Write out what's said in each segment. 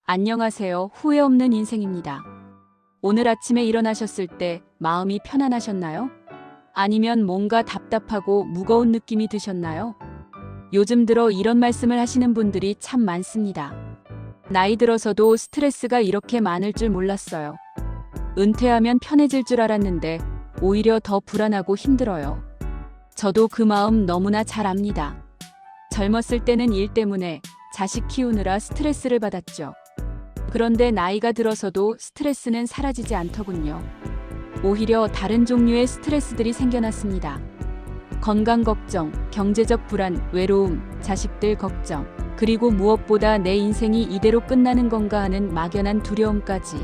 안녕하세요. 후회 없는 인생입니다. 오늘 아침에 일어나셨을 때 마음이 편안하셨나요? 아니면 뭔가 답답하고 무거운 느낌이 드셨나요? 요즘 들어 이런 말씀을 하시는 분들이 참 많습니다. 나이 들어서도 스트레스가 이렇게 많을 줄 몰랐어요. 은퇴하면 편해질 줄 알았는데 오히려 더 불안하고 힘들어요. 저도 그 마음 너무나 잘 압니다. 젊었을 때는 일 때문에 자식 키우느라 스트레스를 받았죠. 그런데 나이가 들어서도 스트레스는 사라지지 않더군요. 오히려 다른 종류의 스트레스들이 생겨났습니다. 건강 걱정, 경제적 불안, 외로움, 자식들 걱정, 그리고 무엇보다 내 인생이 이대로 끝나는 건가 하는 막연한 두려움까지.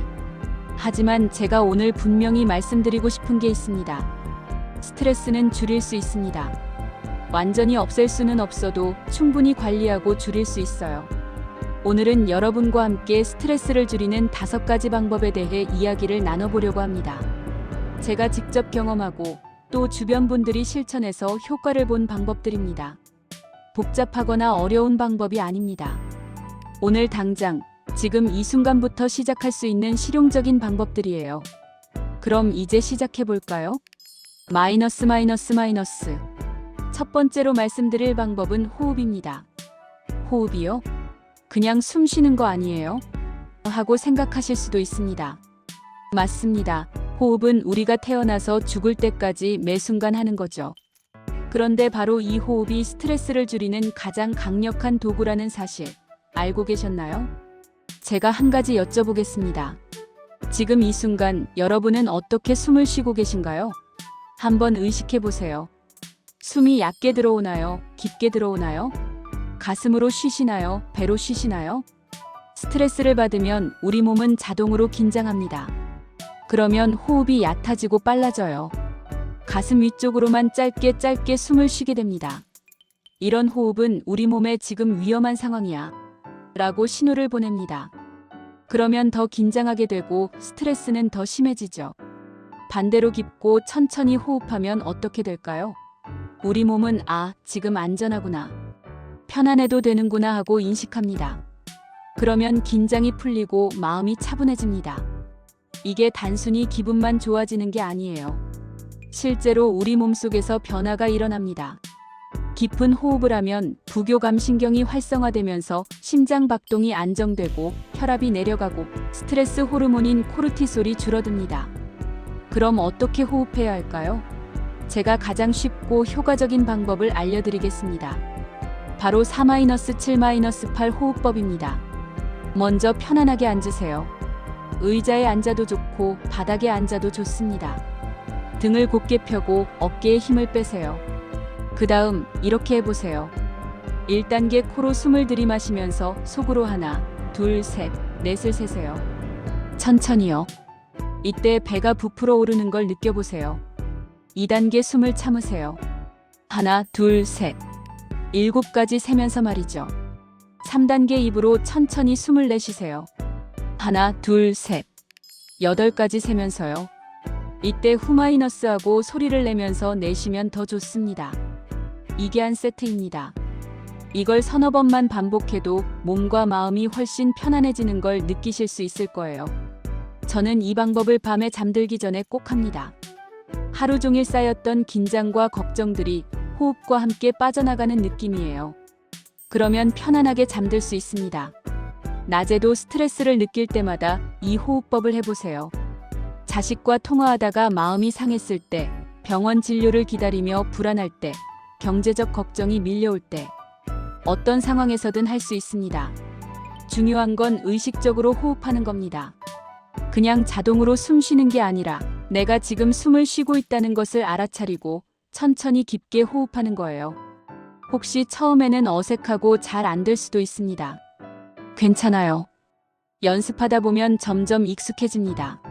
하지만 제가 오늘 분명히 말씀드리고 싶은 게 있습니다. 스트레스는 줄일 수 있습니다. 완전히 없앨 수는 없어도 충분히 관리하고 줄일 수 있어요. 오늘은 여러분과 함께 스트레스를 줄이는 5가지 방법에 대해 이야기를 나눠보려고 합니다. 제가 직접 경험하고 또 주변 분들이 실천해서 효과를 본 방법들입니다. 복잡하거나 어려운 방법이 아닙니다. 오늘 당장, 지금 이 순간부터 시작할 수 있는 실용적인 방법들이에요. 그럼 이제 시작해 볼까요? 마이너스. 첫 번째로 말씀드릴 방법은 호흡입니다. 호흡이요? 그냥 숨 쉬는 거 아니에요? 하고 생각하실 수도 있습니다. 맞습니다. 호흡은 우리가 태어나서 죽을 때까지 매 순간 하는 거죠. 그런데 바로 이 호흡이 스트레스를 줄이는 가장 강력한 도구라는 사실 알고 계셨나요? 제가 한 가지 여쭤보겠습니다. 지금 이 순간 여러분은 어떻게 숨을 쉬고 계신가요? 한번 의식해 보세요. 숨이 얕게 들어오나요? 깊게 들어오나요? 가슴으로 쉬시나요? 배로 쉬시나요? 스트레스를 받으면 우리 몸은 자동으로 긴장합니다. 그러면 호흡이 얕아지고 빨라져요. 가슴 위쪽으로만 짧게 숨을 쉬게 됩니다. 이런 호흡은 우리 몸에 지금 위험한 상황이야 라고 신호를 보냅니다. 그러면 더 긴장하게 되고 스트레스는 더 심해지죠. 반대로 깊고 천천히 호흡하면 어떻게 될까요? 우리 몸은 지금 안전하구나. 편안해도 되는구나 하고 인식합니다. 그러면 긴장이 풀리고 마음이 차분해집니다. 이게 단순히 기분만 좋아지는 게 아니에요. 실제로 우리 몸속에서 변화가 일어납니다. 깊은 호흡을 하면 부교감신경이 활성화되면서 심장 박동이 안정되고 혈압이 내려가고 스트레스 호르몬인 코르티솔이 줄어듭니다. 그럼 어떻게 호흡해야 할까요? 제가 가장 쉽고 효과적인 방법을 알려드리겠습니다. 바로 4-7-8 호흡법입니다. 먼저 편안하게 앉으세요. 의자에 앉아도 좋고 바닥에 앉아도 좋습니다. 등을 곧게 펴고 어깨에 힘을 빼세요. 그 다음 이렇게 해보세요. 1단계 코로 숨을 들이마시면서 속으로 하나, 둘, 셋, 넷을 세세요. 천천히요. 이때 배가 부풀어 오르는 걸 느껴보세요. 2단계 숨을 참으세요. 하나, 둘, 셋. 7가지 세면서 말이죠. 3단계 입으로 천천히 숨을 내쉬세요. 하나, 둘, 셋. 8가지 세면서요. 이때 후마이너스하고 소리를 내면서 내쉬면 더 좋습니다. 이게 한 세트입니다. 이걸 서너 번만 반복해도 몸과 마음이 훨씬 편안해지는 걸 느끼실 수 있을 거예요. 저는 이 방법을 밤에 잠들기 전에 꼭 합니다. 하루 종일 쌓였던 긴장과 걱정들이 호흡과 함께 빠져나가는 느낌이에요. 그러면 편안하게 잠들 수 있습니다. 낮에도 스트레스를 느낄 때마다 이 호흡법을 해보세요. 자식과 통화하다가 마음이 상했을 때, 병원 진료를 기다리며 불안할 때, 경제적 걱정이 밀려올 때, 어떤 상황에서든 할 수 있습니다. 중요한 건 의식적으로 호흡하는 겁니다. 그냥 자동으로 숨 쉬는 게 아니라 내가 지금 숨을 쉬고 있다는 것을 알아차리고 천천히 깊게 호흡하는 거예요. 혹시 처음에는 어색하고 잘 안 될 수도 있습니다. 괜찮아요. 연습하다 보면 점점 익숙해집니다.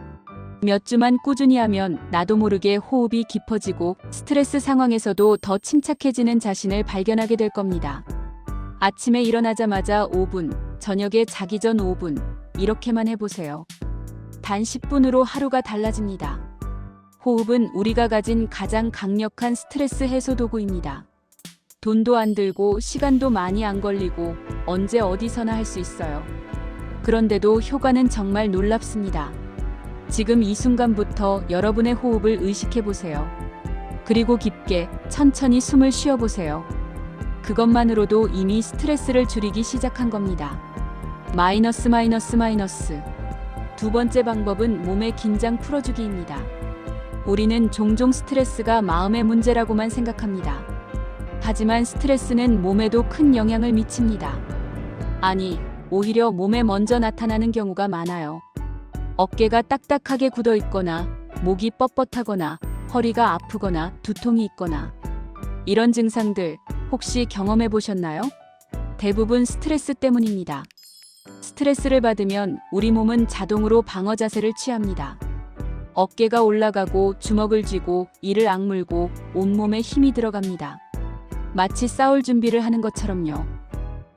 몇 주만 꾸준히 하면 나도 모르게 호흡이 깊어지고 스트레스 상황에서도 더 침착해지는 자신을 발견하게 될 겁니다. 아침에 일어나자마자 5분, 저녁에 자기 전 5분, 이렇게만 해보세요. 단 10분으로 하루가 달라집니다. 호흡은 우리가 가진 가장 강력한 스트레스 해소 도구입니다. 돈도 안 들고 시간도 많이 안 걸리고 언제 어디서나 할 수 있어요. 그런데도 효과는 정말 놀랍습니다. 지금 이 순간부터 여러분의 호흡을 의식해 보세요. 그리고 깊게 천천히 숨을 쉬어 보세요. 그것만으로도 이미 스트레스를 줄이기 시작한 겁니다. 마이너스. 두 번째 방법은 몸의 긴장 풀어주기입니다. 우리는 종종 스트레스가 마음의 문제라고만 생각합니다. 하지만 스트레스는 몸에도 큰 영향을 미칩니다. 아니, 오히려 몸에 먼저 나타나는 경우가 많아요. 어깨가 딱딱하게 굳어 있거나, 목이 뻣뻣하거나, 허리가 아프거나, 두통이 있거나. 이런 증상들 혹시 경험해 보셨나요? 대부분 스트레스 때문입니다. 스트레스를 받으면 우리 몸은 자동으로 방어 자세를 취합니다. 어깨가 올라가고 주먹을 쥐고 이를 악물고 온몸에 힘이 들어갑니다. 마치 싸울 준비를 하는 것처럼요.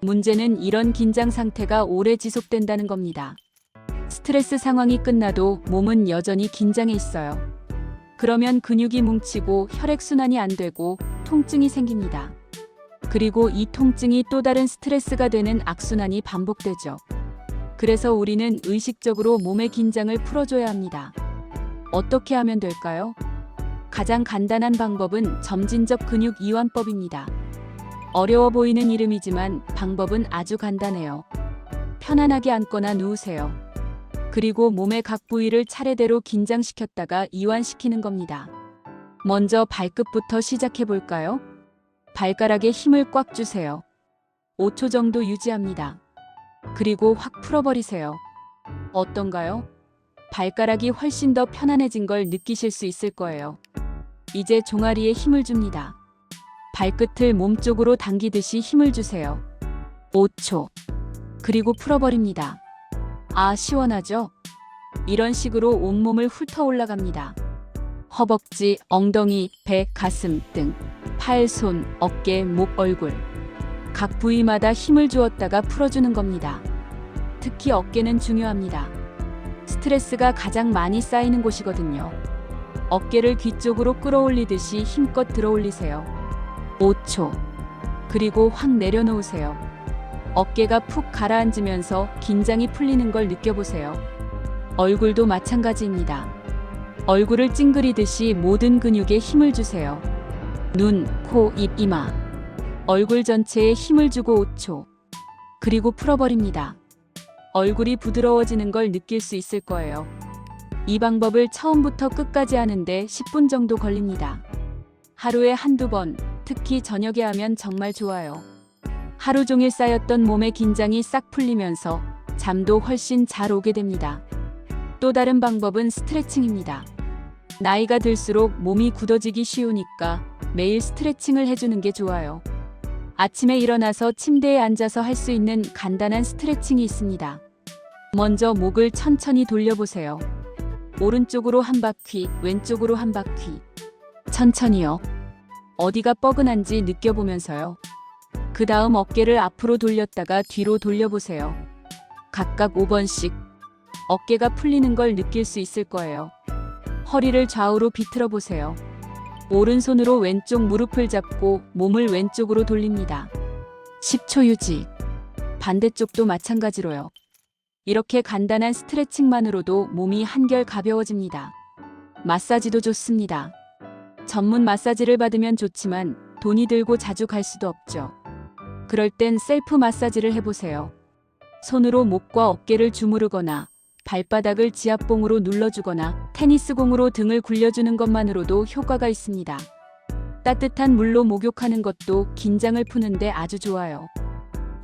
문제는 이런 긴장 상태가 오래 지속된다는 겁니다. 스트레스 상황이 끝나도 몸은 여전히 긴장해 있어요. 그러면 근육이 뭉치고 혈액순환이 안 되고 통증이 생깁니다. 그리고 이 통증이 또 다른 스트레스가 되는 악순환이 반복되죠. 그래서 우리는 의식적으로 몸의 긴장을 풀어줘야 합니다. 어떻게 하면 될까요? 가장 간단한 방법은 점진적 근육 이완법입니다. 어려워 보이는 이름이지만 방법은 아주 간단해요. 편안하게 앉거나 누우세요. 그리고 몸의 각 부위를 차례대로 긴장시켰다가 이완시키는 겁니다. 먼저 발끝부터 시작해 볼까요? 발가락에 힘을 꽉 주세요. 5초 정도 유지합니다. 그리고 확 풀어버리세요. 어떤가요? 발가락이 훨씬 더 편안해진 걸 느끼실 수 있을 거예요. 이제 종아리에 힘을 줍니다. 발끝을 몸쪽으로 당기듯이 힘을 주세요. 5초. 그리고 풀어버립니다. 아, 시원하죠? 이런 식으로 온몸을 훑어 올라갑니다. 허벅지, 엉덩이, 배, 가슴 등 팔, 손, 어깨, 목, 얼굴. 각 부위마다 힘을 주었다가 풀어주는 겁니다. 특히 어깨는 중요합니다. 스트레스가 가장 많이 쌓이는 곳이거든요. 어깨를 귀 쪽으로 끌어올리듯이 힘껏 들어올리세요. 5초. 그리고 확 내려놓으세요. 어깨가 푹 가라앉으면서 긴장이 풀리는 걸 느껴보세요. 얼굴도 마찬가지입니다. 얼굴을 찡그리듯이 모든 근육에 힘을 주세요. 눈, 코, 입, 이마. 얼굴 전체에 힘을 주고 5초. 그리고 풀어버립니다. 얼굴이 부드러워지는 걸 느낄 수 있을 거예요. 이 방법을 처음부터 끝까지 하는데 10분 정도 걸립니다. 하루에 한두 번, 특히 저녁에 하면 정말 좋아요. 하루 종일 쌓였던 몸의 긴장이 싹 풀리면서 잠도 훨씬 잘 오게 됩니다. 또 다른 방법은 스트레칭입니다. 나이가 들수록 몸이 굳어지기 쉬우니까 매일 스트레칭을 해주는 게 좋아요. 아침에 일어나서 침대에 앉아서 할 수 있는 간단한 스트레칭이 있습니다. 먼저 목을 천천히 돌려보세요. 오른쪽으로 한 바퀴, 왼쪽으로 한 바퀴. 천천히요. 어디가 뻐근한지 느껴보면서요. 그 다음 어깨를 앞으로 돌렸다가 뒤로 돌려보세요. 각각 5번씩. 어깨가 풀리는 걸 느낄 수 있을 거예요. 허리를 좌우로 비틀어 보세요. 오른손으로 왼쪽 무릎을 잡고 몸을 왼쪽으로 돌립니다. 10초 유지. 반대쪽도 마찬가지로요. 이렇게 간단한 스트레칭만으로도 몸이 한결 가벼워집니다. 마사지도 좋습니다. 전문 마사지를 받으면 좋지만 돈이 들고 자주 갈 수도 없죠. 그럴 땐 셀프 마사지를 해보세요. 손으로 목과 어깨를 주무르거나 발바닥을 지압봉으로 눌러주거나 테니스공으로 등을 굴려주는 것만으로도 효과가 있습니다. 따뜻한 물로 목욕하는 것도 긴장을 푸는데 아주 좋아요.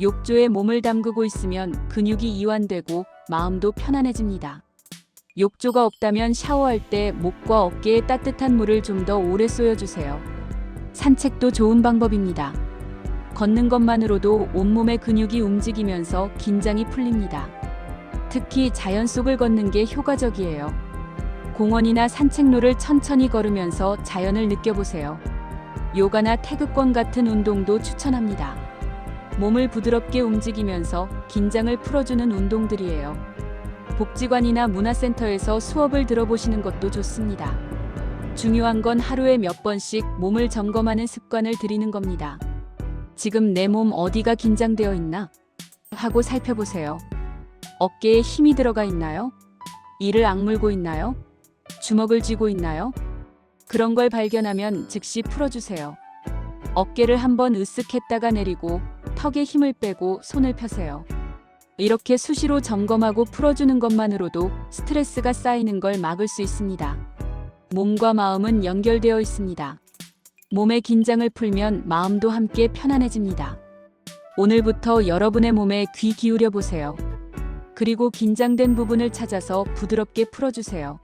욕조에 몸을 담그고 있으면 근육이 이완되고 마음도 편안해집니다. 욕조가 없다면 샤워할 때 목과 어깨에 따뜻한 물을 좀 더 오래 쏘여주세요. 산책도 좋은 방법입니다. 걷는 것만으로도 온몸의 근육이 움직이면서 긴장이 풀립니다. 특히 자연 속을 걷는 게 효과적이에요. 공원이나 산책로를 천천히 걸으면서 자연을 느껴보세요. 요가나 태극권 같은 운동도 추천합니다. 몸을 부드럽게 움직이면서 긴장을 풀어주는 운동들이에요. 복지관이나 문화센터에서 수업을 들어보시는 것도 좋습니다. 중요한 건 하루에 몇 번씩 몸을 점검하는 습관을 들이는 겁니다. 지금 내 몸 어디가 긴장되어 있나? 하고 살펴보세요. 어깨에 힘이 들어가 있나요? 이를 악물고 있나요? 주먹을 쥐고 있나요? 그런 걸 발견하면 즉시 풀어주세요. 어깨를 한번 으쓱 했다가 내리고 턱에 힘을 빼고 손을 펴세요. 이렇게 수시로 점검하고 풀어주는 것만으로도 스트레스가 쌓이는 걸 막을 수 있습니다. 몸과 마음은 연결되어 있습니다. 몸의 긴장을 풀면 마음도 함께 편안해집니다. 오늘부터 여러분의 몸에 귀 기울여 보세요. 그리고 긴장된 부분을 찾아서 부드럽게 풀어주세요.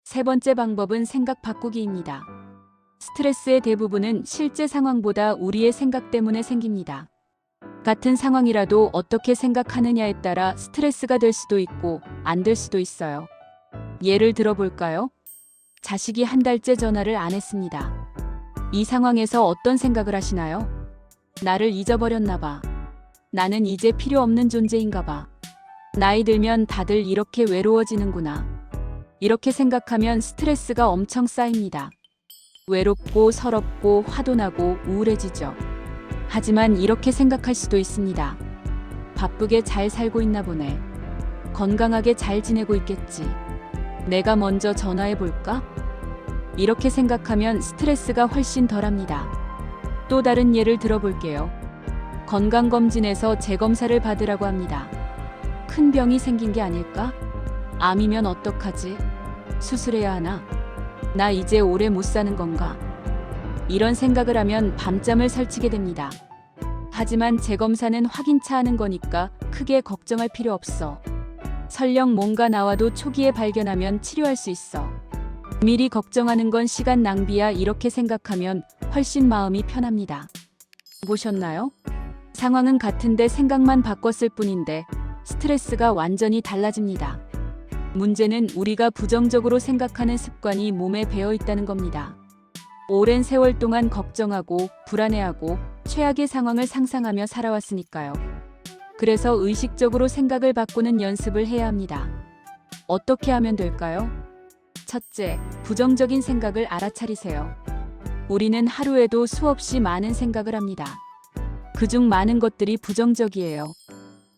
세 번째 방법은 생각 바꾸기입니다. 스트레스의 대부분은 실제 상황보다 우리의 생각 때문에 생깁니다. 같은 상황이라도 어떻게 생각하느냐에 따라 스트레스가 될 수도 있고 안 될 수도 있어요. 예를 들어볼까요? 자식이 한 달째 전화를 안 했습니다. 이 상황에서 어떤 생각을 하시나요? 나를 잊어버렸나 봐. 나는 이제 필요 없는 존재인가 봐. 나이 들면 다들 이렇게 외로워지는구나. 이렇게 생각하면 스트레스가 엄청 쌓입니다. 외롭고 서럽고 화도 나고 우울해지죠. 하지만 이렇게 생각할 수도 있습니다. 바쁘게 잘 살고 있나 보네. 건강하게 잘 지내고 있겠지. 내가 먼저 전화해 볼까? 이렇게 생각하면 스트레스가 훨씬 덜합니다. 또 다른 예를 들어볼게요. 건강검진에서 재검사를 받으라고 합니다. 큰 병이 생긴 게 아닐까? 암이면 어떡하지? 수술해야 하나? 나 이제 오래 못 사는 건가? 이런 생각을 하면 밤잠을 설치게 됩니다. 하지만 재검사는 확인차 하는 거니까 크게 걱정할 필요 없어. 설령 뭔가 나와도 초기에 발견하면 치료할 수 있어. 미리 걱정하는 건 시간 낭비야. 이렇게 생각하면 훨씬 마음이 편합니다. 보셨나요? 상황은 같은데 생각만 바꿨을 뿐인데 스트레스가 완전히 달라집니다. 문제는 우리가 부정적으로 생각하는 습관이 몸에 배어 있다는 겁니다. 오랜 세월 동안 걱정하고 불안해하고 최악의 상황을 상상하며 살아왔으니까요. 그래서 의식적으로 생각을 바꾸는 연습을 해야 합니다. 어떻게 하면 될까요? 첫째, 부정적인 생각을 알아차리세요. 우리는 하루에도 수없이 많은 생각을 합니다. 그중 많은 것들이 부정적이에요.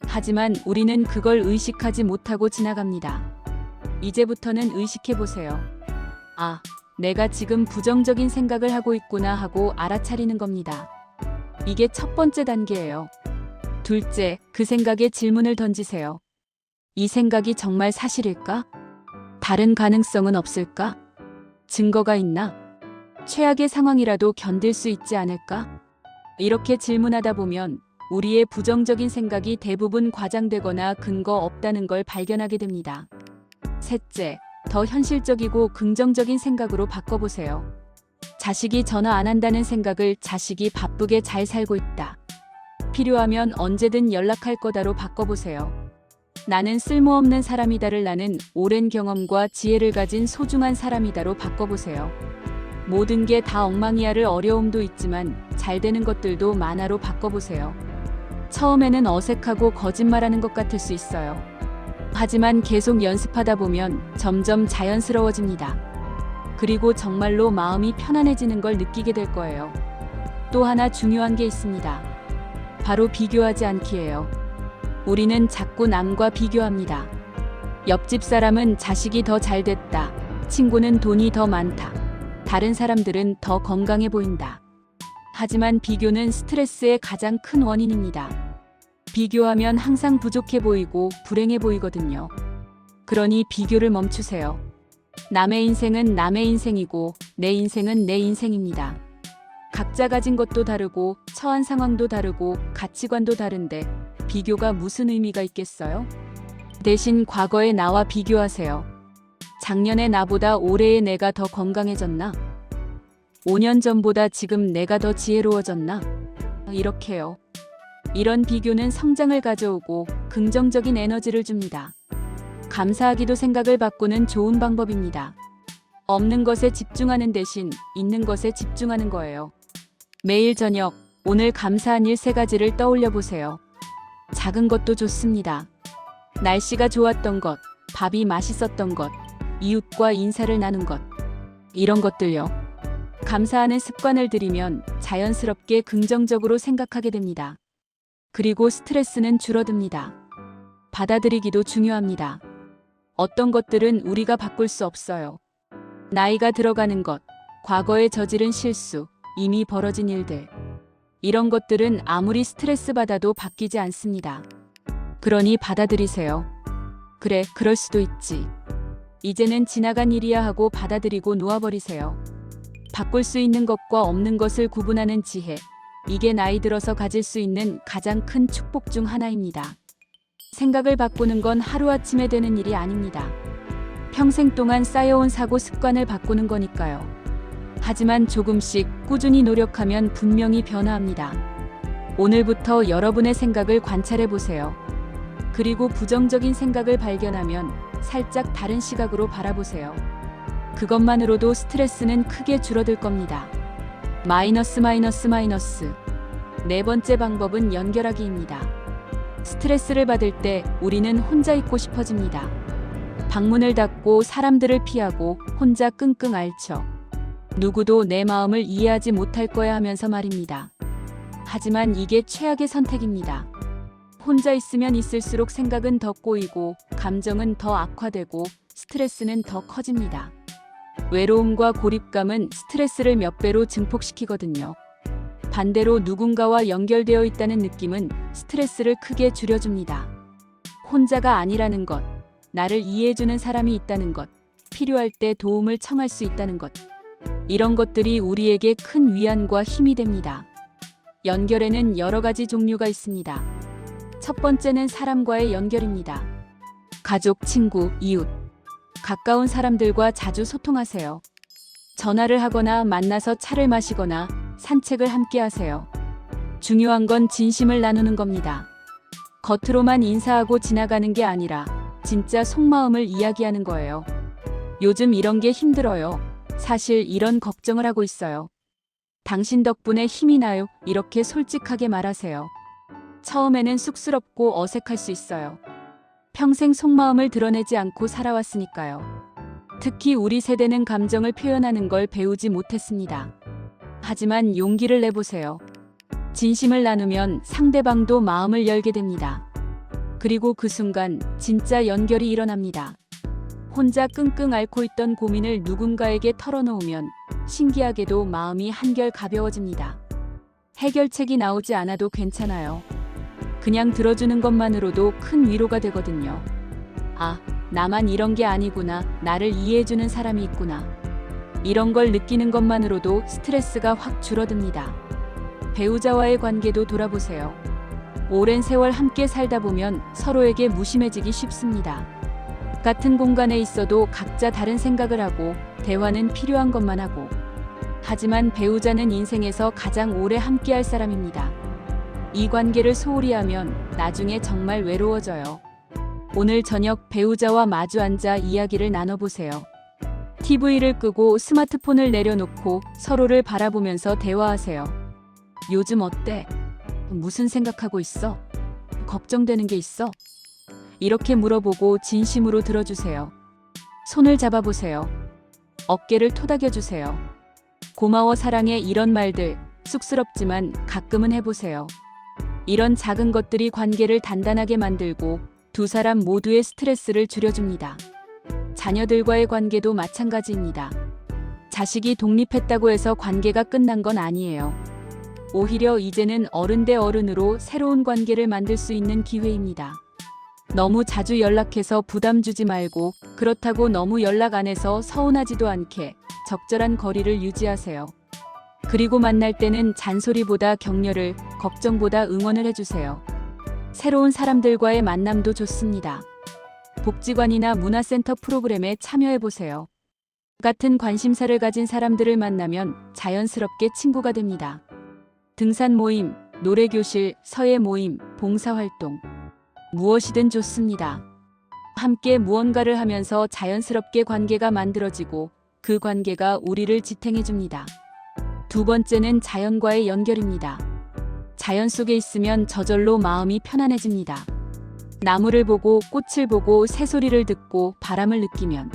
하지만 우리는 그걸 의식하지 못하고 지나갑니다. 이제부터는 의식해보세요. 아, 내가 지금 부정적인 생각을 하고 있구나 하고 알아차리는 겁니다. 이게 첫 번째 단계예요. 둘째, 그 생각에 질문을 던지세요. 이 생각이 정말 사실일까? 다른 가능성은 없을까? 증거가 있나? 최악의 상황이라도 견딜 수 있지 않을까? 이렇게 질문하다 보면 우리의 부정적인 생각이 대부분 과장되거나 근거 없다는 걸 발견하게 됩니다. 셋째, 더 현실적이고 긍정적인 생각으로 바꿔보세요. 자식이 전화 안 한다는 생각을 자식이 바쁘게 잘 살고 있다. 필요하면 언제든 연락할 거다로 바꿔보세요. 나는 쓸모없는 사람이다를 나는 오랜 경험과 지혜를 가진 소중한 사람이다로 바꿔보세요. 모든 게 다 엉망이야를 어려움도 있지만 잘 되는 것들도 많아로 바꿔보세요. 처음에는 어색하고 거짓말하는 것 같을 수 있어요. 하지만 계속 연습하다 보면 점점 자연스러워집니다. 그리고 정말로 마음이 편안해지는 걸 느끼게 될 거예요. 또 하나 중요한 게 있습니다. 바로 비교하지 않기예요. 우리는 자꾸 남과 비교합니다. 옆집 사람은 자식이 더 잘 됐다. 친구는 돈이 더 많다. 다른 사람들은 더 건강해 보인다. 하지만 비교는 스트레스의 가장 큰 원인입니다. 비교하면 항상 부족해 보이고 불행해 보이거든요. 그러니 비교를 멈추세요. 남의 인생은 남의 인생이고 내 인생은 내 인생입니다. 각자 가진 것도 다르고 처한 상황도 다르고 가치관도 다른데 비교가 무슨 의미가 있겠어요? 대신 과거의 나와 비교하세요. 작년의 나보다 올해의 내가 더 건강해졌나? 5년 전보다 지금 내가 더 지혜로워졌나? 이렇게요. 이런 비교는 성장을 가져오고 긍정적인 에너지를 줍니다. 감사하기도 생각을 바꾸는 좋은 방법입니다. 없는 것에 집중하는 대신 있는 것에 집중하는 거예요. 매일 저녁, 오늘 감사한 일 3가지를 떠올려 보세요. 작은 것도 좋습니다. 날씨가 좋았던 것, 밥이 맛있었던 것, 이웃과 인사를 나눈 것, 이런 것들요. 감사하는 습관을 들이면 자연스럽게 긍정적으로 생각하게 됩니다. 그리고 스트레스는 줄어듭니다. 받아들이기도 중요합니다. 어떤 것들은 우리가 바꿀 수 없어요. 나이가 들어가는 것, 과거에 저지른 실수, 이미 벌어진 일들. 이런 것들은 아무리 스트레스 받아도 바뀌지 않습니다. 그러니 받아들이세요. 그래, 그럴 수도 있지. 이제는 지나간 일이야 하고 받아들이고 놓아버리세요. 바꿀 수 있는 것과 없는 것을 구분하는 지혜. 이게 나이 들어서 가질 수 있는 가장 큰 축복 중 하나입니다. 생각을 바꾸는 건 하루아침에 되는 일이 아닙니다. 평생 동안 쌓여온 사고 습관을 바꾸는 거니까요. 하지만 조금씩 꾸준히 노력하면 분명히 변화합니다. 오늘부터 여러분의 생각을 관찰해 보세요. 그리고 부정적인 생각을 발견하면 살짝 다른 시각으로 바라보세요. 그것만으로도 스트레스는 크게 줄어들 겁니다. 마이너스. 네 번째 방법은 연결하기입니다. 스트레스를 받을 때 우리는 혼자 있고 싶어집니다. 방문을 닫고 사람들을 피하고 혼자 끙끙 앓죠. 누구도 내 마음을 이해하지 못할 거야 하면서 말입니다. 하지만 이게 최악의 선택입니다. 혼자 있으면 있을수록 생각은 더 꼬이고 감정은 더 악화되고 스트레스는 더 커집니다. 외로움과 고립감은 스트레스를 몇 배로 증폭시키거든요. 반대로 누군가와 연결되어 있다는 느낌은 스트레스를 크게 줄여줍니다. 혼자가 아니라는 것, 나를 이해해주는 사람이 있다는 것, 필요할 때 도움을 청할 수 있다는 것. 이런 것들이 우리에게 큰 위안과 힘이 됩니다. 연결에는 여러 가지 종류가 있습니다. 첫 번째는 사람과의 연결입니다. 가족, 친구, 이웃. 가까운 사람들과 자주 소통하세요. 전화를 하거나 만나서 차를 마시거나 산책을 함께 하세요. 중요한 건 진심을 나누는 겁니다. 겉으로만 인사하고 지나가는 게 아니라 진짜 속마음을 이야기하는 거예요. 요즘 이런 게 힘들어요. 사실 이런 걱정을 하고 있어요. 당신 덕분에 힘이 나요. 이렇게 솔직하게 말하세요. 처음에는 쑥스럽고 어색할 수 있어요. 평생 속마음을 드러내지 않고 살아왔으니까요. 특히 우리 세대는 감정을 표현하는 걸 배우지 못했습니다. 하지만 용기를 내보세요. 진심을 나누면 상대방도 마음을 열게 됩니다. 그리고 그 순간 진짜 연결이 일어납니다. 혼자 끙끙 앓고 있던 고민을 누군가에게 털어놓으면 신기하게도 마음이 한결 가벼워집니다. 해결책이 나오지 않아도 괜찮아요. 그냥 들어주는 것만으로도 큰 위로가 되거든요. 아, 나만 이런 게 아니구나. 나를 이해해주는 사람이 있구나. 이런 걸 느끼는 것만으로도 스트레스가 확 줄어듭니다. 배우자와의 관계도 돌아보세요. 오랜 세월 함께 살다 보면 서로에게 무심해지기 쉽습니다. 같은 공간에 있어도 각자 다른 생각을 하고 대화는 필요한 것만 하고. 하지만 배우자는 인생에서 가장 오래 함께할 사람입니다. 이 관계를 소홀히 하면 나중에 정말 외로워져요. 오늘 저녁 배우자와 마주 앉아 이야기를 나눠보세요. TV를 끄고 스마트폰을 내려놓고 서로를 바라보면서 대화하세요. 요즘 어때? 무슨 생각하고 있어? 걱정되는 게 있어? 이렇게 물어보고 진심으로 들어주세요. 손을 잡아보세요. 어깨를 토닥여주세요. 고마워, 사랑해, 이런 말들 쑥스럽지만 가끔은 해보세요. 이런 작은 것들이 관계를 단단하게 만들고 두 사람 모두의 스트레스를 줄여줍니다. 자녀들과의 관계도 마찬가지입니다. 자식이 독립했다고 해서 관계가 끝난 건 아니에요. 오히려 이제는 어른 대 어른으로 새로운 관계를 만들 수 있는 기회입니다. 너무 자주 연락해서 부담 주지 말고, 그렇다고 너무 연락 안 해서 서운하지도 않게 적절한 거리를 유지하세요. 그리고 만날 때는 잔소리보다 격려를, 걱정보다 응원을 해주세요. 새로운 사람들과의 만남도 좋습니다. 복지관이나 문화센터 프로그램에 참여해보세요. 같은 관심사를 가진 사람들을 만나면 자연스럽게 친구가 됩니다. 등산 모임, 노래교실, 서예 모임, 봉사활동. 무엇이든 좋습니다. 함께 무언가를 하면서 자연스럽게 관계가 만들어지고 그 관계가 우리를 지탱해줍니다. 두 번째는 자연과의 연결입니다. 자연 속에 있으면 저절로 마음이 편안해집니다. 나무를 보고 꽃을 보고 새소리를 듣고 바람을 느끼면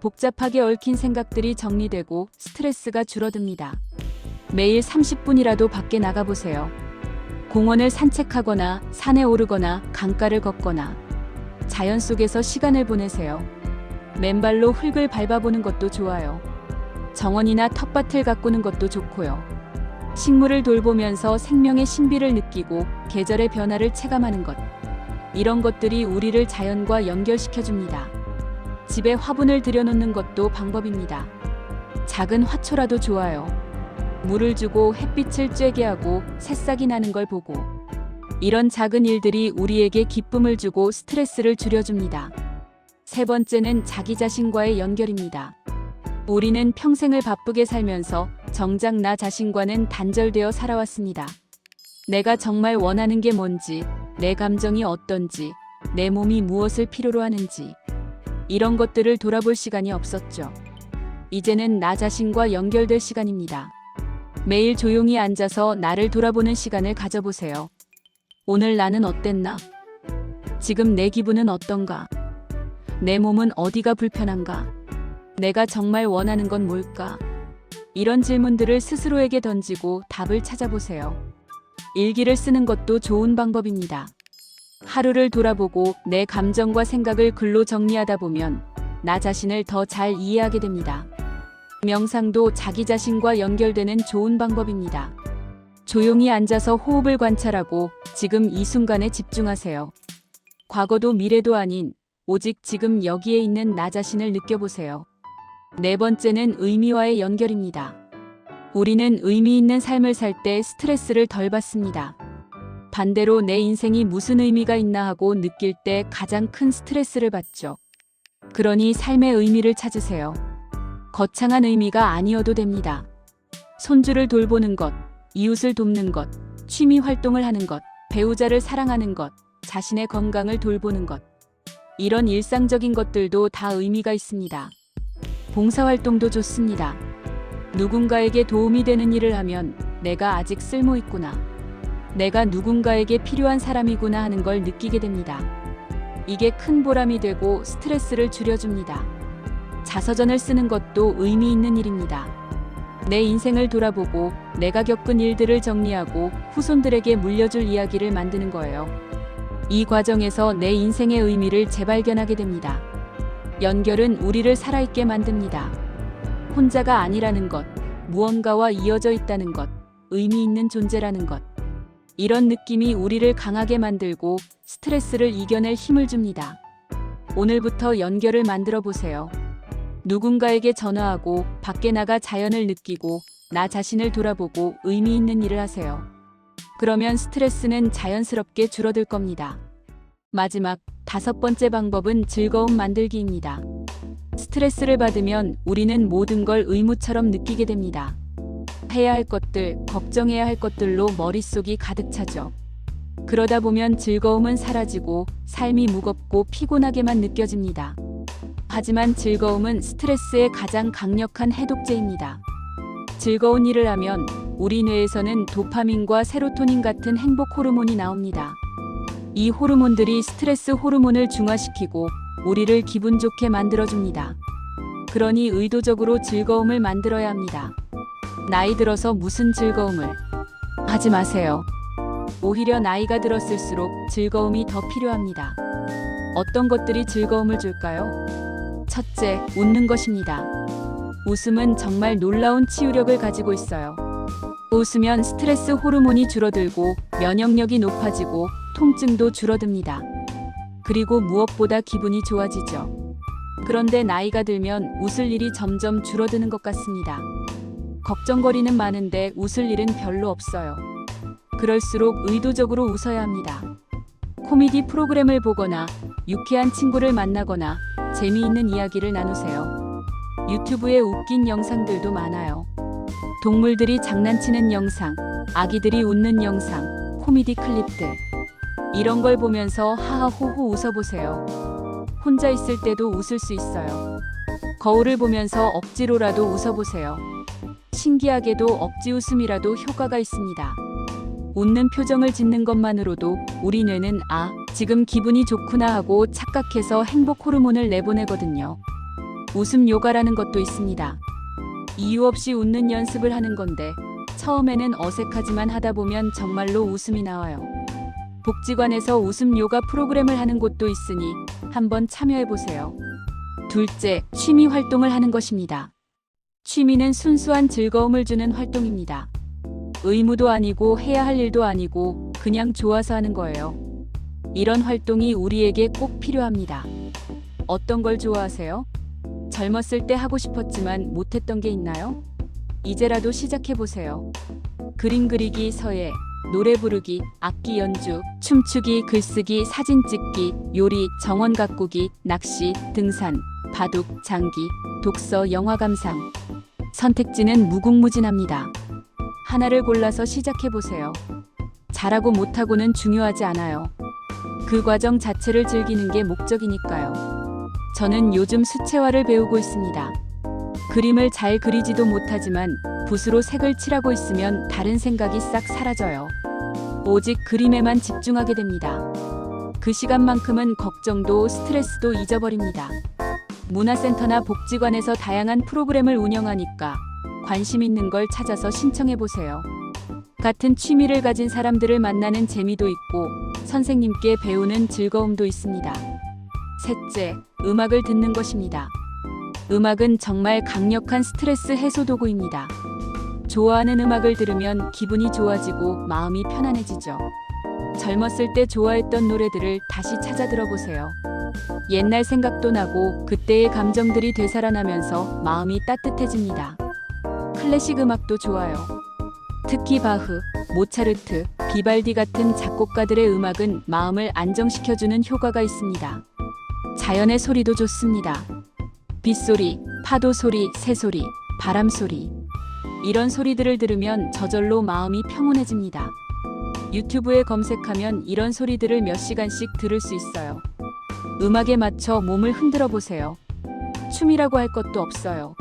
복잡하게 얽힌 생각들이 정리되고 스트레스가 줄어듭니다. 매일 30분이라도 밖에 나가보세요. 공원을 산책하거나 산에 오르거나 강가를 걷거나 자연 속에서 시간을 보내세요. 맨발로 흙을 밟아보는 것도 좋아요. 정원이나 텃밭을 가꾸는 것도 좋고요. 식물을 돌보면서 생명의 신비를 느끼고 계절의 변화를 체감하는 것. 이런 것들이 우리를 자연과 연결시켜줍니다. 집에 화분을 들여놓는 것도 방법입니다. 작은 화초라도 좋아요. 물을 주고 햇빛을 쬐게 하고 새싹이 나는 걸 보고. 이런 작은 일들이 우리에게 기쁨을 주고 스트레스를 줄여줍니다. 세 번째는 자기 자신과의 연결입니다. 우리는 평생을 바쁘게 살면서 정작 나 자신과는 단절되어 살아왔습니다. 내가 정말 원하는 게 뭔지, 내 감정이 어떤지, 내 몸이 무엇을 필요로 하는지, 이런 것들을 돌아볼 시간이 없었죠. 이제는 나 자신과 연결될 시간입니다. 매일 조용히 앉아서 나를 돌아보는 시간을 가져보세요. 오늘 나는 어땠나? 지금 내 기분은 어떤가? 내 몸은 어디가 불편한가? 내가 정말 원하는 건 뭘까? 이런 질문들을 스스로에게 던지고 답을 찾아보세요. 일기를 쓰는 것도 좋은 방법입니다. 하루를 돌아보고 내 감정과 생각을 글로 정리하다 보면 나 자신을 더 잘 이해하게 됩니다. 명상도 자기 자신과 연결되는 좋은 방법입니다. 조용히 앉아서 호흡을 관찰하고 지금 이 순간에 집중하세요. 과거도 미래도 아닌 오직 지금 여기에 있는 나 자신을 느껴보세요. 네 번째는 의미와의 연결입니다. 우리는 의미 있는 삶을 살 때 스트레스를 덜 받습니다. 반대로 내 인생이 무슨 의미가 있나 하고 느낄 때 가장 큰 스트레스를 받죠. 그러니 삶의 의미를 찾으세요. 거창한 의미가 아니어도 됩니다. 손주를 돌보는 것, 이웃을 돕는 것, 취미 활동을 하는 것, 배우자를 사랑하는 것, 자신의 건강을 돌보는 것. 이런 일상적인 것들도 다 의미가 있습니다. 봉사활동도 좋습니다. 누군가에게 도움이 되는 일을 하면 내가 아직 쓸모 있구나. 내가 누군가에게 필요한 사람이구나 하는 걸 느끼게 됩니다. 이게 큰 보람이 되고 스트레스를 줄여줍니다. 자서전을 쓰는 것도 의미 있는 일입니다. 내 인생을 돌아보고 내가 겪은 일들을 정리하고 후손들에게 물려줄 이야기를 만드는 거예요. 이 과정에서 내 인생의 의미를 재발견하게 됩니다. 연결은 우리를 살아있게 만듭니다. 혼자가 아니라는 것, 무언가와 이어져 있다는 것, 의미 있는 존재라는 것. 이런 느낌이 우리를 강하게 만들고 스트레스를 이겨낼 힘을 줍니다. 오늘부터 연결을 만들어 보세요. 누군가에게 전화하고 밖에 나가 자연을 느끼고 나 자신을 돌아보고 의미 있는 일을 하세요. 그러면 스트레스는 자연스럽게 줄어들 겁니다. 마지막 5번째 방법은 즐거움 만들기입니다. 스트레스를 받으면 우리는 모든 걸 의무처럼 느끼게 됩니다. 해야 할 것들, 걱정해야 할 것들로 머릿속이 가득 차죠. 그러다 보면 즐거움은 사라지고 삶이 무겁고 피곤하게만 느껴집니다. 하지만 즐거움은 스트레스의 가장 강력한 해독제입니다. 즐거운 일을 하면 우리 뇌에서는 도파민과 세로토닌 같은 행복 호르몬이 나옵니다. 이 호르몬들이 스트레스 호르몬을 중화시키고 우리를 기분 좋게 만들어줍니다. 그러니 의도적으로 즐거움을 만들어야 합니다. 나이 들어서 무슨 즐거움을 하지 마세요. 오히려 나이가 들었을수록 즐거움이 더 필요합니다. 어떤 것들이 즐거움을 줄까요? 첫째, 웃는 것입니다. 웃음은 정말 놀라운 치유력을 가지고 있어요. 웃으면 스트레스 호르몬이 줄어들고 면역력이 높아지고 통증도 줄어듭니다. 그리고 무엇보다 기분이 좋아지죠. 그런데 나이가 들면 웃을 일이 점점 줄어드는 것 같습니다. 걱정거리는 많은데 웃을 일은 별로 없어요. 그럴수록 의도적으로 웃어야 합니다. 코미디 프로그램을 보거나 유쾌한 친구를 만나거나 재미있는 이야기를 나누세요. 유튜브에 웃긴 영상들도 많아요. 동물들이 장난치는 영상, 아기들이 웃는 영상, 코미디 클립들. 이런 걸 보면서 하하호호 웃어보세요. 혼자 있을 때도 웃을 수 있어요. 거울을 보면서 억지로라도 웃어보세요. 신기하게도 억지 웃음이라도 효과가 있습니다. 웃는 표정을 짓는 것만으로도 우리 뇌는 지금 기분이 좋구나 하고 착각해서 행복 호르몬을 내보내거든요. 웃음 요가라는 것도 있습니다. 이유 없이 웃는 연습을 하는 건데 처음에는 어색하지만 하다 보면 정말로 웃음이 나와요. 복지관에서 웃음 요가 프로그램을 하는 곳도 있으니 한번 참여해 보세요. 둘째, 취미 활동을 하는 것입니다. 취미는 순수한 즐거움을 주는 활동입니다. 의무도 아니고 해야 할 일도 아니고 그냥 좋아서 하는 거예요. 이런 활동이 우리에게 꼭 필요합니다. 어떤 걸 좋아하세요? 젊었을 때 하고 싶었지만 못했던 게 있나요? 이제라도 시작해 보세요. 그림 그리기, 서예, 노래 부르기, 악기 연주, 춤추기, 글쓰기, 사진 찍기, 요리, 정원 가꾸기, 낚시, 등산, 바둑, 장기, 독서, 영화 감상. 선택지는 무궁무진합니다. 하나를 골라서 시작해 보세요. 잘하고 못하고는 중요하지 않아요. 그 과정 자체를 즐기는 게 목적이니까요. 저는 요즘 수채화를 배우고 있습니다. 그림을 잘 그리지도 못하지만 붓으로 색을 칠하고 있으면 다른 생각이 싹 사라져요. 오직 그림에만 집중하게 됩니다. 그 시간만큼은 걱정도 스트레스도 잊어버립니다. 문화센터나 복지관에서 다양한 프로그램을 운영하니까 관심 있는 걸 찾아서 신청해 보세요. 같은 취미를 가진 사람들을 만나는 재미도 있고 선생님께 배우는 즐거움도 있습니다. 셋째, 음악을 듣는 것입니다. 음악은 정말 강력한 스트레스 해소 도구입니다. 좋아하는 음악을 들으면 기분이 좋아지고 마음이 편안해지죠. 젊었을 때 좋아했던 노래들을 다시 찾아 들어보세요. 옛날 생각도 나고 그때의 감정들이 되살아나면서 마음이 따뜻해집니다. 클래식 음악도 좋아요. 특히 바흐, 모차르트, 비발디 같은 작곡가들의 음악은 마음을 안정시켜주는 효과가 있습니다. 자연의 소리도 좋습니다. 빗소리, 파도 소리, 새소리, 바람 소리. 이런 소리들을 들으면 저절로 마음이 평온해집니다. 유튜브에 검색하면 이런 소리들을 몇 시간씩 들을 수 있어요. 음악에 맞춰 몸을 흔들어 보세요. 춤이라고 할 것도 없어요.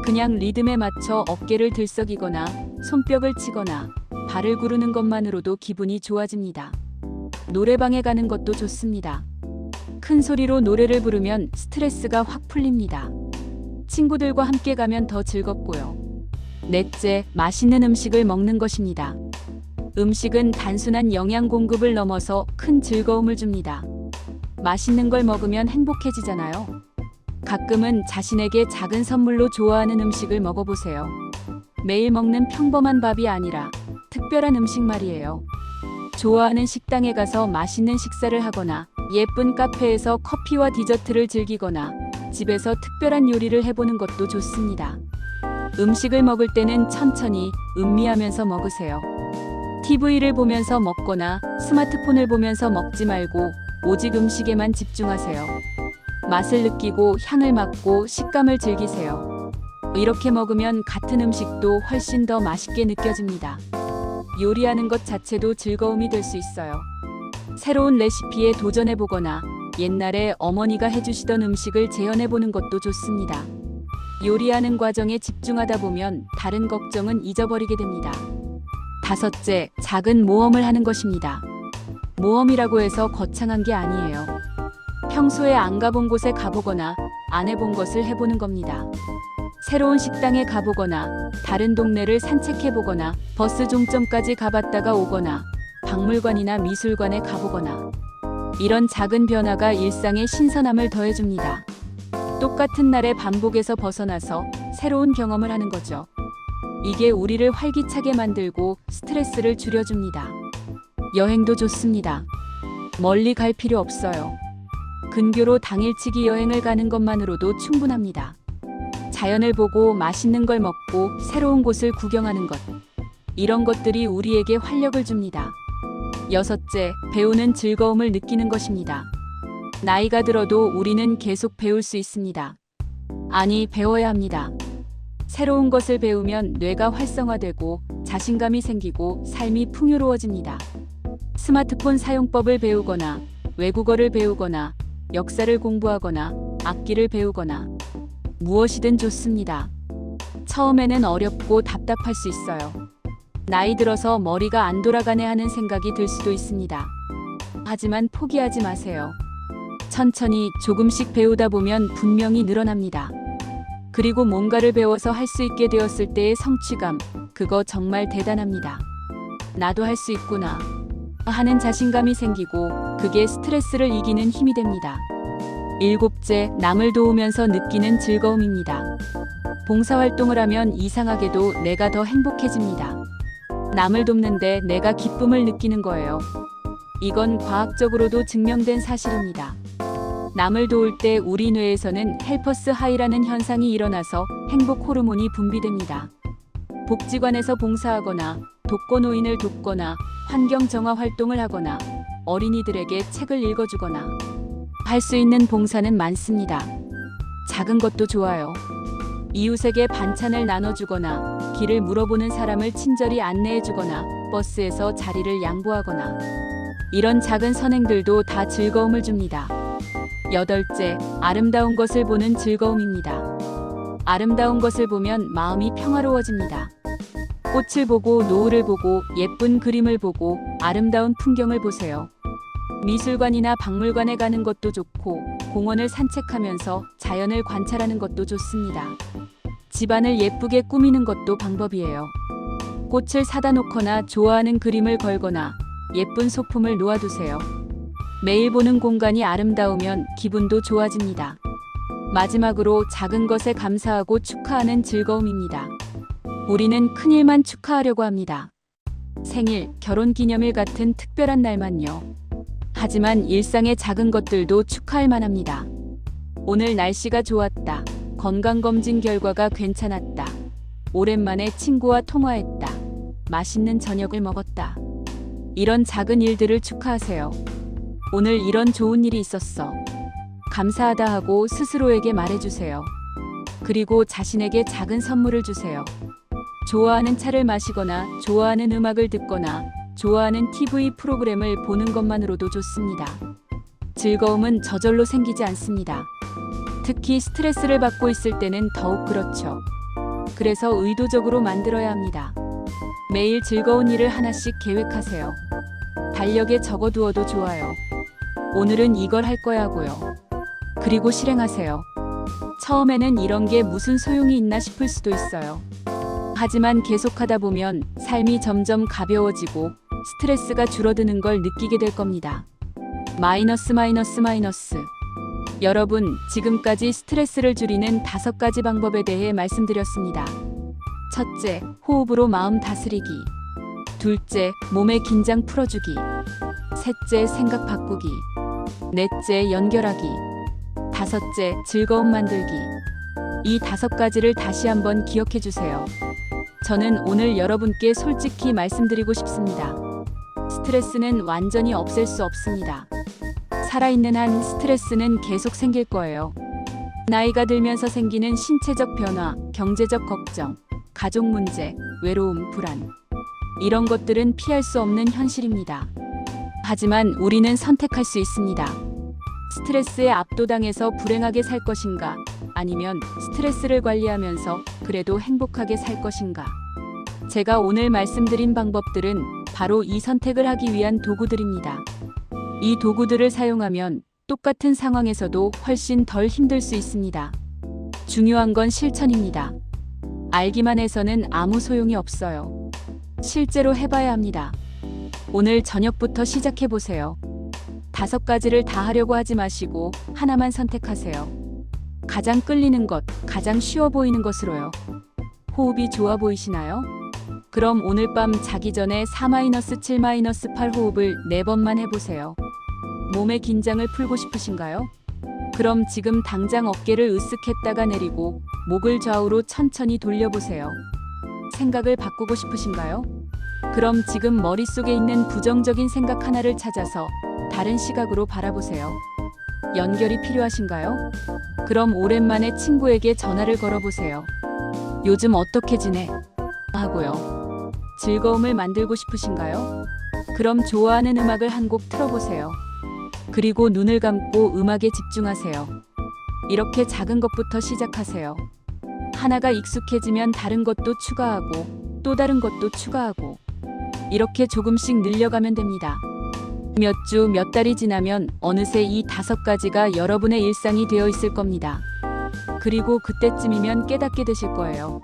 그냥 리듬에 맞춰 어깨를 들썩이거나 손뼉을 치거나 발을 구르는 것만으로도 기분이 좋아집니다. 노래방에 가는 것도 좋습니다. 큰 소리로 노래를 부르면 스트레스가 확 풀립니다. 친구들과 함께 가면 더 즐겁고요. 넷째, 맛있는 음식을 먹는 것입니다. 음식은 단순한 영양 공급을 넘어서 큰 즐거움을 줍니다. 맛있는 걸 먹으면 행복해지잖아요. 가끔은 자신에게 작은 선물로 좋아하는 음식을 먹어보세요. 매일 먹는 평범한 밥이 아니라 특별한 음식 말이에요. 좋아하는 식당에 가서 맛있는 식사를 하거나 예쁜 카페에서 커피와 디저트를 즐기거나 집에서 특별한 요리를 해보는 것도 좋습니다. 음식을 먹을 때는 천천히 음미하면서 먹으세요. TV를 보면서 먹거나 스마트폰을 보면서 먹지 말고 오직 음식에만 집중하세요. 맛을 느끼고 향을 맡고 식감을 즐기세요. 이렇게 먹으면 같은 음식도 훨씬 더 맛있게 느껴집니다. 요리하는 것 자체도 즐거움이 될 수 있어요. 새로운 레시피에 도전해보거나 옛날에 어머니가 해주시던 음식을 재현해보는 것도 좋습니다. 요리하는 과정에 집중하다 보면 다른 걱정은 잊어버리게 됩니다. 다섯째, 작은 모험을 하는 것입니다. 모험이라고 해서 거창한 게 아니에요. 평소에 안 가본 곳에 가보거나 안 해본 것을 해보는 겁니다. 새로운 식당에 가보거나 다른 동네를 산책해보거나 버스 종점까지 가봤다가 오거나 박물관이나 미술관에 가보거나 이런 작은 변화가 일상에 신선함을 더해줍니다. 똑같은 날의 반복에서 벗어나서 새로운 경험을 하는 거죠. 이게 우리를 활기차게 만들고 스트레스를 줄여줍니다. 여행도 좋습니다. 멀리 갈 필요 없어요. 근교로 당일치기 여행을 가는 것만으로도 충분합니다. 자연을 보고 맛있는 걸 먹고 새로운 곳을 구경하는 것. 이런 것들이 우리에게 활력을 줍니다. 여섯째, 배우는 즐거움을 느끼는 것입니다. 나이가 들어도 우리는 계속 배울 수 있습니다. 아니, 배워야 합니다. 새로운 것을 배우면 뇌가 활성화되고 자신감이 생기고 삶이 풍요로워집니다. 스마트폰 사용법을 배우거나 외국어를 배우거나 역사를 공부하거나 악기를 배우거나 무엇이든 좋습니다. 처음에는 어렵고 답답할 수 있어요. 나이 들어서 머리가 안 돌아가네 하는 생각이 들 수도 있습니다. 하지만 포기하지 마세요. 천천히 조금씩 배우다 보면 분명히 늘어납니다. 그리고 뭔가를 배워서 할 수 있게 되었을 때의 성취감, 그거 정말 대단합니다. 나도 할 수 있구나. 하는 자신감이 생기고 그게 스트레스를 이기는 힘이 됩니다. 일곱째, 남을 도우면서 느끼는 즐거움입니다. 봉사활동을 하면 이상하게도 내가 더 행복해집니다. 남을 돕는데 내가 기쁨을 느끼는 거예요. 이건 과학적으로도 증명된 사실입니다. 남을 도울 때 우리 뇌에서는 헬퍼스 하이라는 현상이 일어나서 행복 호르몬이 분비됩니다. 복지관에서 봉사하거나 독거노인을 돕거나 환경 정화 활동을 하거나 어린이들에게 책을 읽어주거나 할 수 있는 봉사는 많습니다. 작은 것도 좋아요. 이웃에게 반찬을 나눠주거나 길을 물어보는 사람을 친절히 안내해주거나 버스에서 자리를 양보하거나 이런 작은 선행들도 다 즐거움을 줍니다. 여덟째, 아름다운 것을 보는 즐거움입니다. 아름다운 것을 보면 마음이 평화로워집니다. 꽃을 보고 노을을 보고 예쁜 그림을 보고 아름다운 풍경을 보세요. 미술관이나 박물관에 가는 것도 좋고 공원을 산책하면서 자연을 관찰하는 것도 좋습니다. 집안을 예쁘게 꾸미는 것도 방법이에요. 꽃을 사다 놓거나 좋아하는 그림을 걸거나 예쁜 소품을 놓아두세요. 매일 보는 공간이 아름다우면 기분도 좋아집니다. 마지막으로 작은 것에 감사하고 축하하는 즐거움입니다. 우리는 큰일만 축하하려고 합니다. 생일, 결혼기념일 같은 특별한 날만요. 하지만 일상의 작은 것들도 축하할 만합니다. 오늘 날씨가 좋았다. 건강검진 결과가 괜찮았다. 오랜만에 친구와 통화했다. 맛있는 저녁을 먹었다. 이런 작은 일들을 축하하세요. 오늘 이런 좋은 일이 있었어. 감사하다 하고 스스로에게 말해주세요. 그리고 자신에게 작은 선물을 주세요. 좋아하는 차를 마시거나 좋아하는 음악을 듣거나 좋아하는 TV 프로그램을 보는 것만으로도 좋습니다. 즐거움은 저절로 생기지 않습니다. 특히 스트레스를 받고 있을 때는 더욱 그렇죠. 그래서 의도적으로 만들어야 합니다. 매일 즐거운 일을 하나씩 계획하세요. 달력에 적어두어도 좋아요. 오늘은 이걸 할 거야 하고요. 그리고 실행하세요. 처음에는 이런 게 무슨 소용이 있나 싶을 수도 있어요. 하지만 계속하다 보면 삶이 점점 가벼워지고 스트레스가 줄어드는 걸 느끼게 될 겁니다. 마이너스. 여러분, 지금까지 스트레스를 줄이는 5가지 방법에 대해 말씀드렸습니다. 첫째, 호흡으로 마음 다스리기. 둘째, 몸의 긴장 풀어주기. 셋째, 생각 바꾸기. 넷째, 연결하기. 다섯째, 즐거움 만들기. 이 5가지를 다시 한번 기억해 주세요. 저는 오늘 여러분께 솔직히 말씀드리고 싶습니다. 스트레스는 완전히 없앨 수 없습니다. 살아있는 한 스트레스는 계속 생길 거예요. 나이가 들면서 생기는 신체적 변화, 경제적 걱정, 가족 문제, 외로움, 불안. 이런 것들은 피할 수 없는 현실입니다. 하지만 우리는 선택할 수 있습니다. 스트레스에 압도당해서 불행하게 살 것인가? 아니면 스트레스를 관리하면서 그래도 행복하게 살 것인가? 제가 오늘 말씀드린 방법들은 바로 이 선택을 하기 위한 도구들입니다. 이 도구들을 사용하면 똑같은 상황에서도 훨씬 덜 힘들 수 있습니다. 중요한 건 실천입니다. 알기만 해서는 아무 소용이 없어요. 실제로 해봐야 합니다. 오늘 저녁부터 시작해보세요. 5가지를 다 하려고 하지 마시고 하나만 선택하세요. 가장 끌리는 것, 가장 쉬워 보이는 것으로요. 호흡이 좋아 보이시나요? 그럼 오늘 밤 자기 전에 4-7-8 호흡을 4번만 해보세요. 몸의 긴장을 풀고 싶으신가요? 그럼 지금 당장 어깨를 으쓱했다가 내리고 목을 좌우로 천천히 돌려보세요. 생각을 바꾸고 싶으신가요? 그럼 지금 머릿속에 있는 부정적인 생각 하나를 찾아서 다른 시각으로 바라보세요. 연결이 필요하신가요? 그럼 오랜만에 친구에게 전화를 걸어보세요. 요즘 어떻게 지내? 하고요. 즐거움을 만들고 싶으신가요? 그럼 좋아하는 음악을 한 곡 틀어보세요. 그리고 눈을 감고 음악에 집중하세요. 이렇게 작은 것부터 시작하세요. 하나가 익숙해지면 다른 것도 추가하고 또 다른 것도 추가하고 이렇게 조금씩 늘려가면 됩니다. 몇 주, 몇 달이 지나면 어느새 이 5가지가 여러분의 일상이 되어 있을 겁니다. 그리고 그때쯤이면 깨닫게 되실 거예요.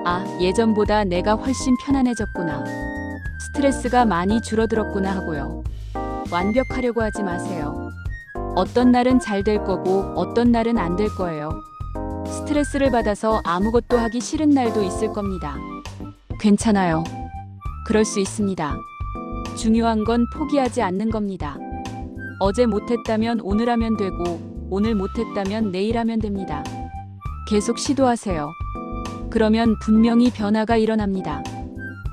아, 예전보다 내가 훨씬 편안해졌구나. 스트레스가 많이 줄어들었구나 하고요. 완벽하려고 하지 마세요. 어떤 날은 잘 될 거고 어떤 날은 안 될 거예요. 스트레스를 받아서 아무것도 하기 싫은 날도 있을 겁니다. 괜찮아요. 그럴 수 있습니다. 중요한 건 포기하지 않는 겁니다. 어제 못했다면 오늘 하면 되고, 오늘 못했다면 내일 하면 됩니다. 계속 시도하세요. 그러면 분명히 변화가 일어납니다.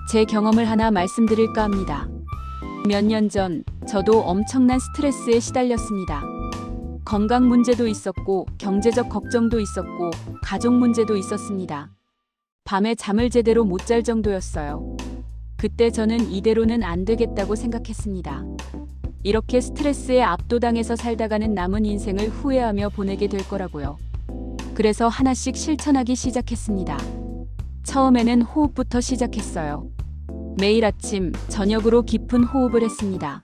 제 경험을 하나 말씀드릴까 합니다. 몇 년 전 저도 엄청난 스트레스에 시달렸습니다. 건강 문제도 있었고, 경제적 걱정도 있었고, 가족 문제도 있었습니다. 밤에 잠을 제대로 못 잘 정도였어요. 그때 저는 이대로는 안 되겠다고 생각했습니다. 이렇게 스트레스에 압도당해서 살다가는 남은 인생을 후회하며 보내게 될 거라고요. 그래서 하나씩 실천하기 시작했습니다. 처음에는 호흡부터 시작했어요. 매일 아침, 저녁으로 깊은 호흡을 했습니다.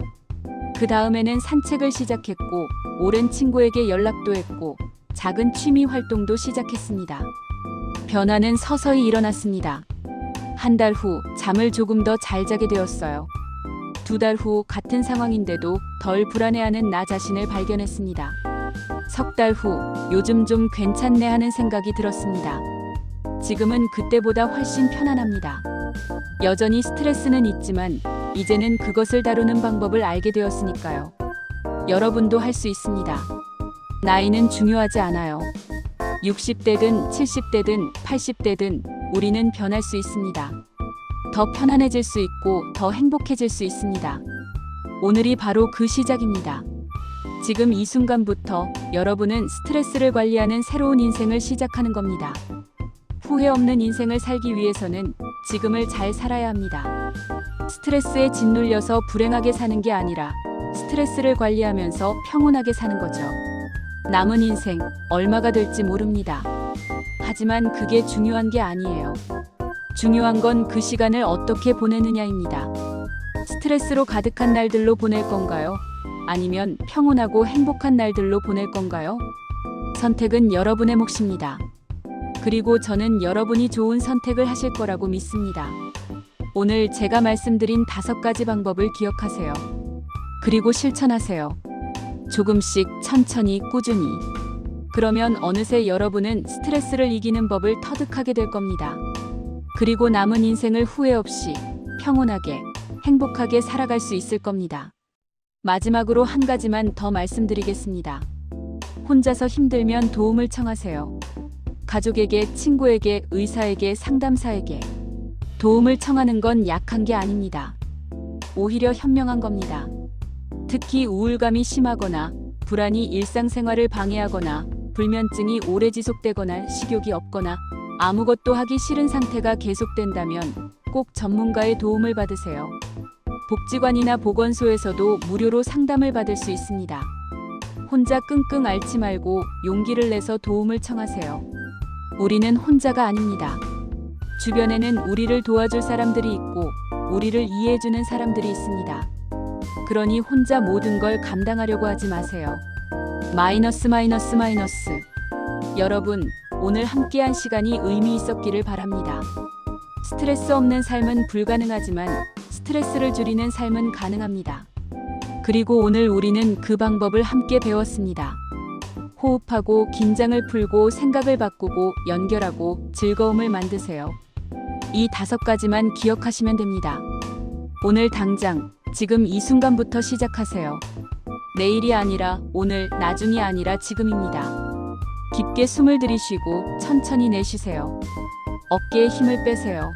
그 다음에는 산책을 시작했고, 오랜 친구에게 연락도 했고, 작은 취미 활동도 시작했습니다. 변화는 서서히 일어났습니다. 한 달 후 잠을 조금 더 잘 자게 되었어요. 2달 후 같은 상황인데도 덜 불안해하는 나 자신을 발견했습니다. 3달 후 요즘 좀 괜찮네 하는 생각이 들었습니다. 지금은 그때보다 훨씬 편안합니다. 여전히 스트레스는 있지만 이제는 그것을 다루는 방법을 알게 되었으니까요. 여러분도 할 수 있습니다. 나이는 중요하지 않아요. 60대든 70대든 80대든 우리는 변할 수 있습니다. 더 편안해질 수 있고 더 행복해질 수 있습니다. 오늘이 바로 그 시작입니다. 지금 이 순간부터 여러분은 스트레스를 관리하는 새로운 인생을 시작하는 겁니다. 후회 없는 인생을 살기 위해서는 지금을 잘 살아야 합니다. 스트레스에 짓눌려서 불행하게 사는 게 아니라 스트레스를 관리하면서 평온하게 사는 거죠. 남은 인생 얼마가 될지 모릅니다. 하지만 그게 중요한 게 아니에요. 중요한 건 그 시간을 어떻게 보내느냐입니다. 스트레스로 가득한 날들로 보낼 건가요? 아니면 평온하고 행복한 날들로 보낼 건가요? 선택은 여러분의 몫입니다. 그리고 저는 여러분이 좋은 선택을 하실 거라고 믿습니다. 오늘 제가 말씀드린 5가지 방법을 기억하세요. 그리고 실천하세요. 조금씩 천천히 꾸준히. 그러면 어느새 여러분은 스트레스를 이기는 법을 터득하게 될 겁니다. 그리고 남은 인생을 후회 없이 평온하게 행복하게 살아갈 수 있을 겁니다. 마지막으로 한 가지만 더 말씀드리겠습니다. 혼자서 힘들면 도움을 청하세요. 가족에게, 친구에게, 의사에게, 상담사에게 도움을 청하는 건 약한 게 아닙니다. 오히려 현명한 겁니다. 특히 우울감이 심하거나 불안이 일상생활을 방해하거나 불면증이 오래 지속되거나 식욕이 없거나 아무것도 하기 싫은 상태가 계속된다면 꼭 전문가의 도움을 받으세요. 복지관이나 보건소에서도 무료로 상담을 받을 수 있습니다. 혼자 끙끙 앓지 말고 용기를 내서 도움을 청하세요. 우리는 혼자가 아닙니다. 주변에는 우리를 도와줄 사람들이 있고 우리를 이해해주는 사람들이 있습니다. 그러니 혼자 모든 걸 감당하려고 하지 마세요. 마이너스. 여러분, 오늘 함께한 시간이 의미 있었기를 바랍니다. 스트레스 없는 삶은 불가능하지만 스트레스를 줄이는 삶은 가능합니다. 그리고 오늘 우리는 그 방법을 함께 배웠습니다. 호흡하고 긴장을 풀고 생각을 바꾸고 연결하고 즐거움을 만드세요. 이 5가지만 기억하시면 됩니다. 오늘 당장, 지금 이 순간부터 시작하세요. 내일이 아니라 오늘, 나중이 아니라 지금입니다. 깊게 숨을 들이쉬고 천천히 내쉬세요. 어깨에 힘을 빼세요.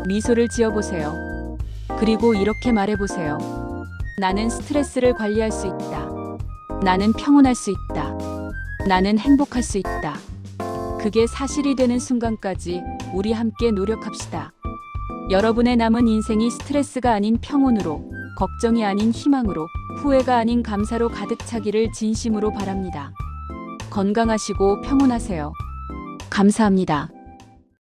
미소를 지어보세요. 그리고 이렇게 말해보세요. 나는 스트레스를 관리할 수 있다. 나는 평온할 수 있다. 나는 행복할 수 있다. 그게 사실이 되는 순간까지 우리 함께 노력합시다. 여러분의 남은 인생이 스트레스가 아닌 평온으로, 걱정이 아닌 희망으로, 후회가 아닌 감사로 가득 차기를 진심으로 바랍니다. 건강하시고 평온하세요. 감사합니다.